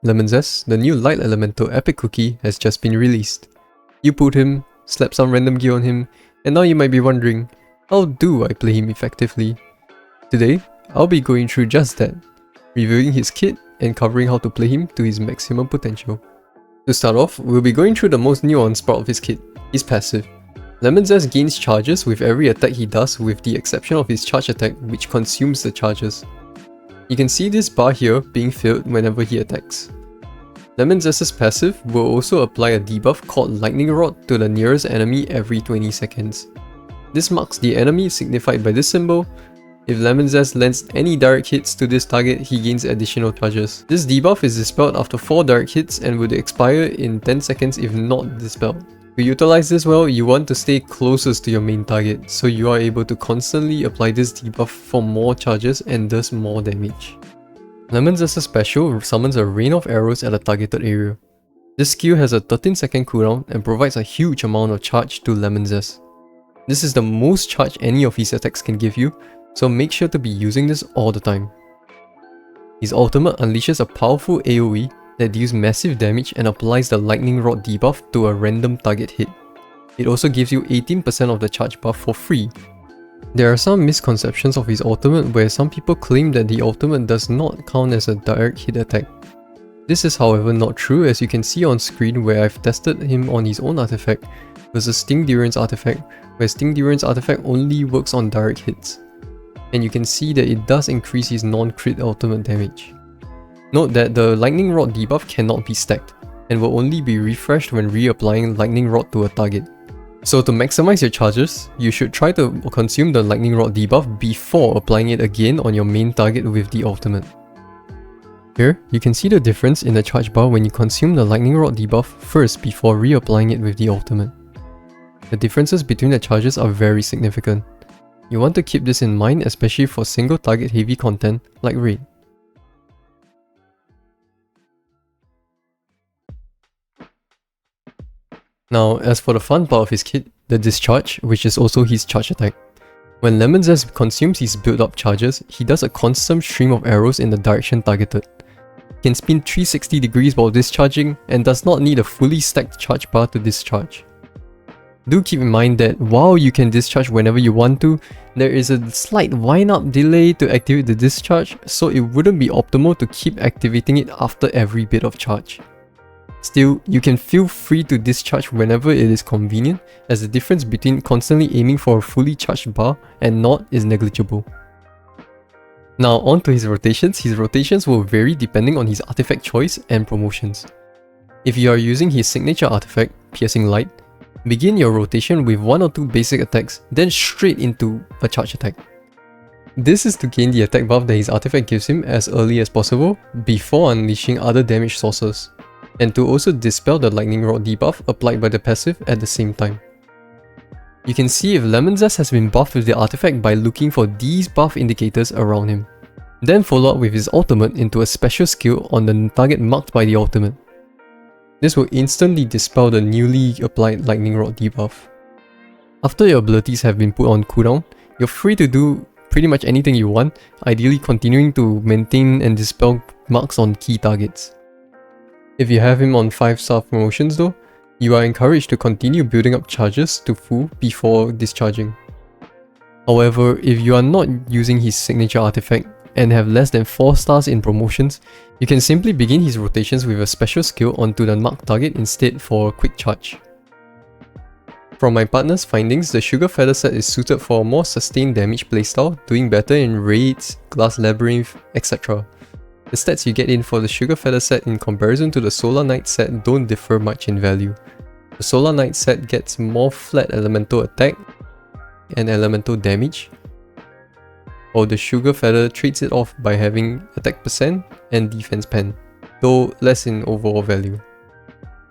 Lemon Zest, the new light elemental epic cookie, has just been released. You put him, slap some random gear on him, and now you might be wondering, how do I play him effectively? Today, I'll be going through just that, reviewing his kit and covering how to play him to his maximum potential. To start off, we'll be going through the most nuanced part of his kit, his passive. Lemon Zest gains charges with every attack he does with the exception of his charge attack, which consumes the charges. You can see this bar here being filled whenever he attacks. Lemon Zest's passive will also apply a debuff called Lightning Rod to the nearest enemy every 20 seconds. This marks the enemy signified by this symbol. If Lemon Zest lands any direct hits to this target, he gains additional charges. This debuff is dispelled after 4 direct hits and would expire in 10 seconds if not dispelled. To utilize this well, you want to stay closest to your main target, so you are able to constantly apply this debuff for more charges and thus more damage. Lemon Zest's special summons a rain of arrows at a targeted area. This skill has a 13-second cooldown and provides a huge amount of charge to Lemon Zest. This is the most charge any of his attacks can give you, so make sure to be using this all the time. His ultimate unleashes a powerful AoE that deals massive damage and applies the Lightning Rod debuff to a random target hit. It also gives you 18% of the charge buff for free. There are some misconceptions of his ultimate where some people claim that the ultimate does not count as a direct hit attack. This is however not true, as you can see on screen where I've tested him on his own artifact versus Sting Durian's artifact, where Sting Durian's artifact only works on direct hits. And you can see that it does increase his non-crit ultimate damage. Note that the Lightning Rod debuff cannot be stacked, and will only be refreshed when reapplying Lightning Rod to a target. So to maximize your charges, you should try to consume the Lightning Rod debuff before applying it again on your main target with the ultimate. Here, you can see the difference in the charge bar when you consume the Lightning Rod debuff first before reapplying it with the ultimate. The differences between the charges are very significant. You want to keep this in mind, especially for single target heavy content like Raid. Now, as for the fun part of his kit, the Discharge, which is also his charge attack. When Lemon Zest consumes his build-up charges, he does a constant stream of arrows in the direction targeted. He can spin 360 degrees while discharging and does not need a fully stacked charge bar to discharge. Do keep in mind that while you can discharge whenever you want to, there is a slight wind-up delay to activate the discharge, so it wouldn't be optimal to keep activating it after every bit of charge. Still, you can feel free to discharge whenever it is convenient, as the difference between constantly aiming for a fully charged bar and not is negligible. Now on to his rotations will vary depending on his artifact choice and promotions. If you are using his signature artifact, Piercing Light, begin your rotation with 1 or 2 basic attacks, then straight into a charge attack. This is to gain the attack buff that his artifact gives him as early as possible before unleashing other damage sources, and to also dispel the Lightning Rod debuff applied by the passive at the same time. You can see if Lemon Zest has been buffed with the artifact by looking for these buff indicators around him. Then follow up with his ultimate into a special skill on the target marked by the ultimate. This will instantly dispel the newly applied Lightning Rod debuff. After your abilities have been put on cooldown, you're free to do pretty much anything you want, ideally continuing to maintain and dispel marks on key targets. If you have him on 5-star promotions though, you are encouraged to continue building up charges to full before discharging. However, if you are not using his signature artifact and have less than 4 stars in promotions, you can simply begin his rotations with a special skill onto the marked target instead for a quick charge. From my partner's findings, the Sugar Feather set is suited for a more sustained damage playstyle, doing better in raids, Glass Labyrinth, etc. The stats you get in for the Sugar Feather set in comparison to the Solar Knight set don't differ much in value. The Solar Knight set gets more flat elemental attack and elemental damage, while the Sugar Feather trades it off by having attack percent and defense pen, though less in overall value.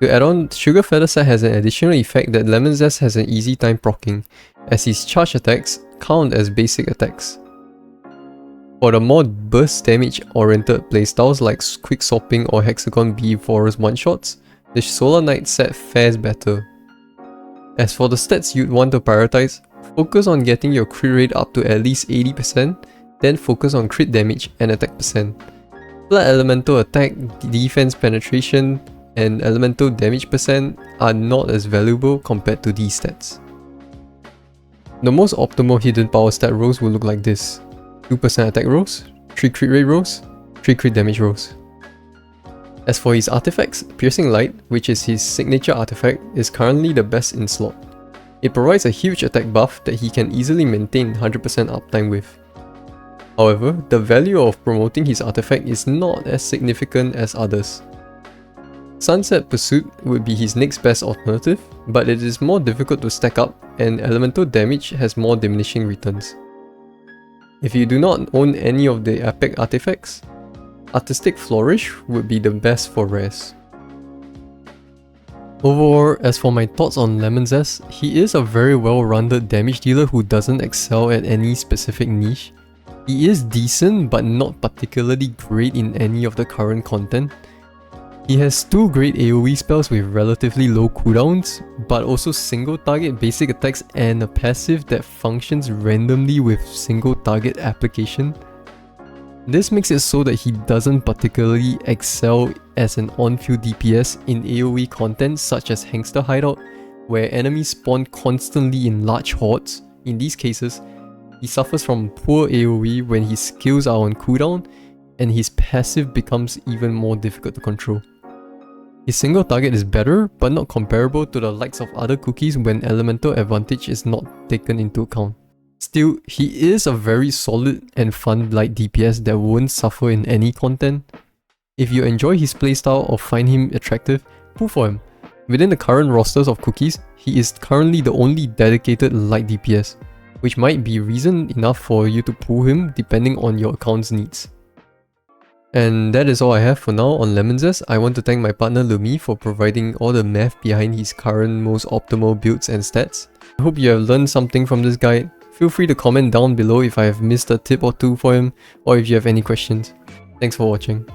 To add on, Sugar Feather set has an additional effect that Lemon Zest has an easy time proccing, as his charge attacks count as basic attacks. For the more burst damage oriented playstyles like Quick Swapping or Hexagon Bee Forest one-shots, the Solar Knight set fares better. As for the stats you'd want to prioritize, focus on getting your crit rate up to at least 80%, then focus on crit damage and attack percent. Flat elemental attack, defense penetration, and elemental damage percent are not as valuable compared to these stats. The most optimal hidden power stat rolls will look like this: 2% attack rolls, 3 crit rate rolls, 3 crit damage rolls. As for his artifacts, Piercing Light, which is his signature artifact, is currently the best in slot. It provides a huge attack buff that he can easily maintain 100% uptime with. However, the value of promoting his artifact is not as significant as others. Sunset Pursuit would be his next best alternative, but it is more difficult to stack up and elemental damage has more diminishing returns. If you do not own any of the epic artifacts, Artistic Flourish would be the best for rares. Overall, as for my thoughts on Lemon Zest, he is a very well-rounded damage dealer who doesn't excel at any specific niche. He is decent but not particularly great in any of the current content. He has 2 great AoE spells with relatively low cooldowns, but also single target basic attacks and a passive that functions randomly with single target application. This makes it so that he doesn't particularly excel as an on-field DPS in AoE content such as Hangster Hideout, where enemies spawn constantly in large hordes. In these cases, he suffers from poor AoE when his skills are on cooldown, and his passive becomes even more difficult to control. His single target is better, but not comparable to the likes of other cookies when elemental advantage is not taken into account. Still, he is a very solid and fun light DPS that won't suffer in any content. If you enjoy his playstyle or find him attractive, pull for him. Within the current rosters of cookies, he is currently the only dedicated light DPS, which might be reason enough for you to pull him depending on your account's needs. And that is all I have for now on Lemon Zest. I want to thank my partner Lumi for providing all the math behind his current most optimal builds and stats. I hope you have learned something from this guide. Feel free to comment down below if I have missed a tip or two for him, or if you have any questions. Thanks for watching.